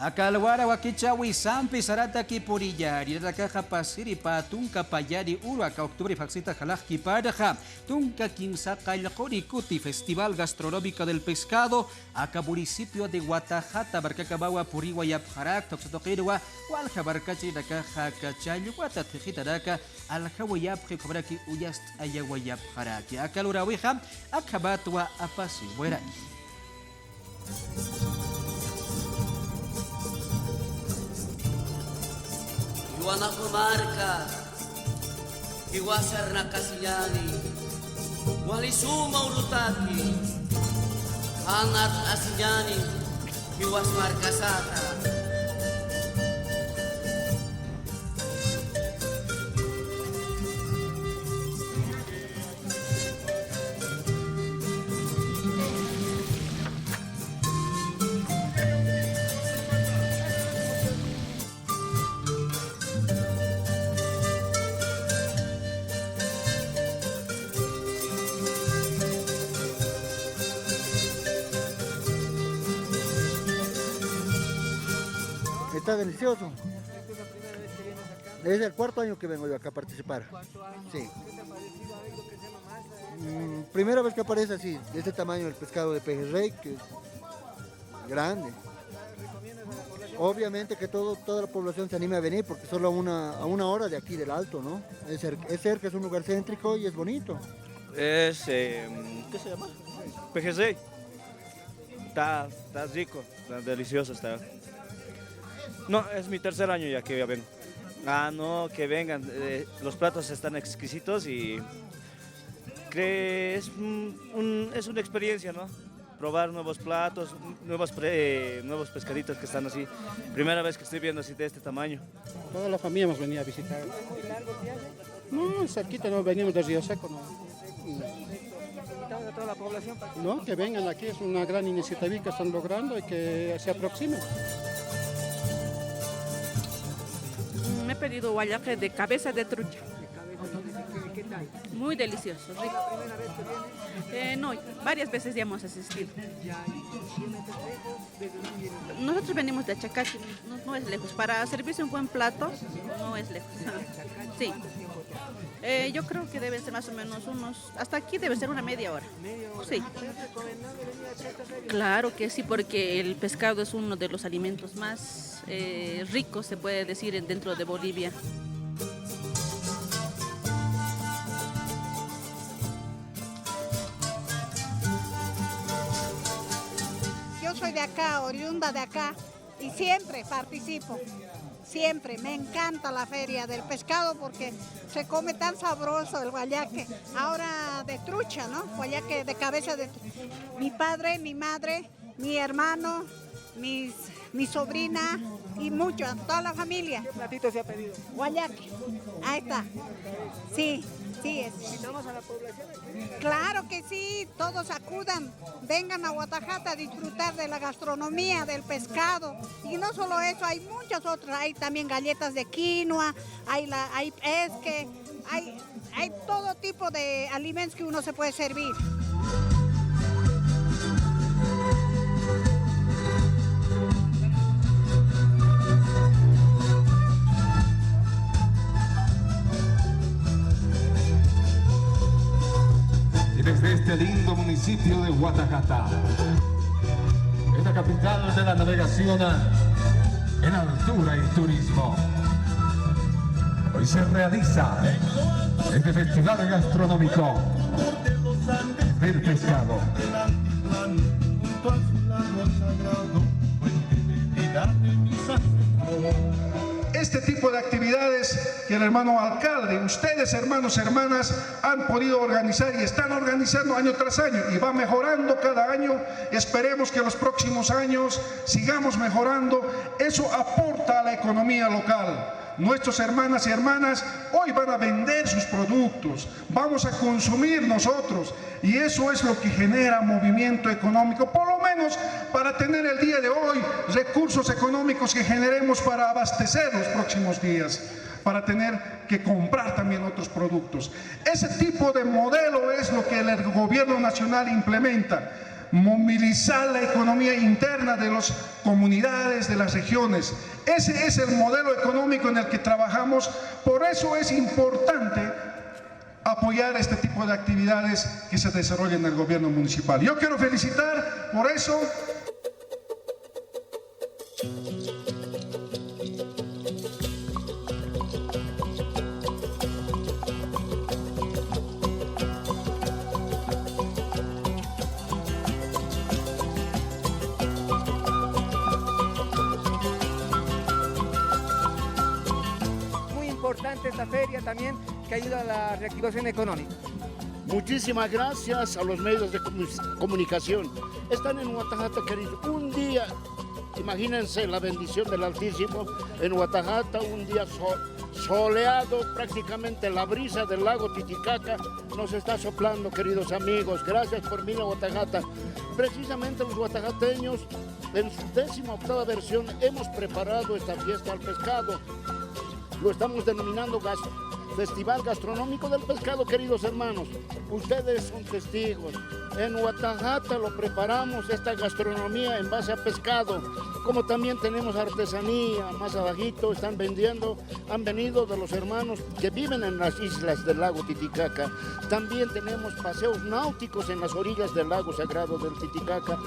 Akalwara wakichawi sampi sarata kipuriyari rakaja pasiri pa tunka payari uruaka octubre faxita jalaj kiparaja tunka kimsa kalqori kuti Festival Gastronómico del Pescado acá municipio de Guatajata barcacabawa puriwa yapjarak toxotoquirwa walja barcachi rakaja kachayu guata tejitaraka alhawayapje cobraki uyast ayawayapjaraki akalurawiha akabatwa apasi bueray. Iwana comarca, Iwasar Nakasiyani, Walisuma Urutaki, Anat Asiyani, Iwas Markasata. Está delicioso. Es el cuarto año que vengo yo acá a participar. Sí. Primera vez que aparece así, de este tamaño el pescado de pejerrey, que es grande. Obviamente que toda la población se anime a venir porque solo a una hora de aquí del Alto, ¿no? Es cerca, es un lugar céntrico y es bonito. ¿Qué se llama? Pejerrey. Está rico, está delicioso está. No, es mi tercer año ya que ya vengo. Ah, no, que vengan. Los platos están exquisitos y es una experiencia, ¿no? Probar nuevos platos, nuevos pescaditos que están así. Primera vez que estoy viendo así de este tamaño. Toda la familia hemos venido a visitar. No, cerquita, no venimos de Río Seco, no. ¿Invitamos a toda la población? No, que vengan aquí, es una gran iniciativa que están logrando y que se aproximen. Me he pedido guayaque de cabeza de trucha. ¿Qué tal? Muy delicioso, rico. ¿Es la primera vez que viene? No, varias veces ya hemos asistido. Ya, ¿y viene lejos? ¿Desde dónde viene? Nosotros venimos de Achacachi, no es lejos. Para servirse un buen plato, no es lejos. Sí. Yo creo que deben ser más o menos hasta aquí debe ser una media hora. ¿Media hora? Sí. ¿Es recomendable venir a esta feria? Claro que sí, porque el pescado es uno de los alimentos más ricos, se puede decir, dentro de Bolivia. Yo soy de acá, oriunda de acá, y siempre participo. Siempre, me encanta la feria del pescado porque se come tan sabroso el guayaque. Ahora de trucha, ¿no? Guayaque de cabeza de trucha. Mi padre, mi madre, mi hermano, mi sobrina y muchos, toda la familia. ¿Qué platito se ha pedido? Guayaque, ahí está. Sí, sí es. ¿Invitamos a la población a que venga? Claro que sí, todos acudan, vengan a Guatajata a disfrutar de la gastronomía, del pescado. Y no solo eso, hay muchas otras, hay también galletas de quinoa, hay esque, hay todo tipo de alimentos que uno se puede servir. Desde este lindo municipio de Guatajata, esta capital de la navegación en altura y turismo, hoy se realiza este Festival Gastronómico del Pescado. Este tipo de actividades que el hermano alcalde, ustedes hermanos, hermanas, han podido organizar y están organizando año tras año y va mejorando cada año. Esperemos que los próximos años sigamos mejorando. Eso aporta a la economía local. Nuestros hermanas y hermanas hoy van a vender sus productos, vamos a consumir nosotros y eso es lo que genera movimiento económico, por lo menos para tener el día de hoy recursos económicos que generemos para abastecer los próximos días, para tener que comprar también otros productos. Ese tipo de modelo es lo que el gobierno nacional implementa. movilizar la economía interna de las comunidades, de las regiones. Ese es el modelo económico en el que trabajamos, por eso es importante apoyar este tipo de actividades que se desarrollan en el gobierno municipal. Yo quiero felicitar por eso. Importante esta feria también que ayuda a la reactivación económica. Muchísimas gracias a los medios de comunicación. Están en Guatajata, queridos. Un día, imagínense la bendición del Altísimo en Guatajata, un día soleado, prácticamente la brisa del lago Titicaca nos está soplando, queridos amigos. Gracias por venir a Guatajata. Precisamente los guatajateños, en su 18ª versión, hemos preparado esta fiesta al pescado. Lo estamos denominando Festival Gastronómico del Pescado, queridos hermanos. Ustedes son testigos. En Guatajata lo preparamos, esta gastronomía en base a pescado. Como también tenemos artesanía, más abajito están vendiendo, han venido de los hermanos que viven en las islas del lago Titicaca. También tenemos paseos náuticos en las orillas del lago sagrado del Titicaca.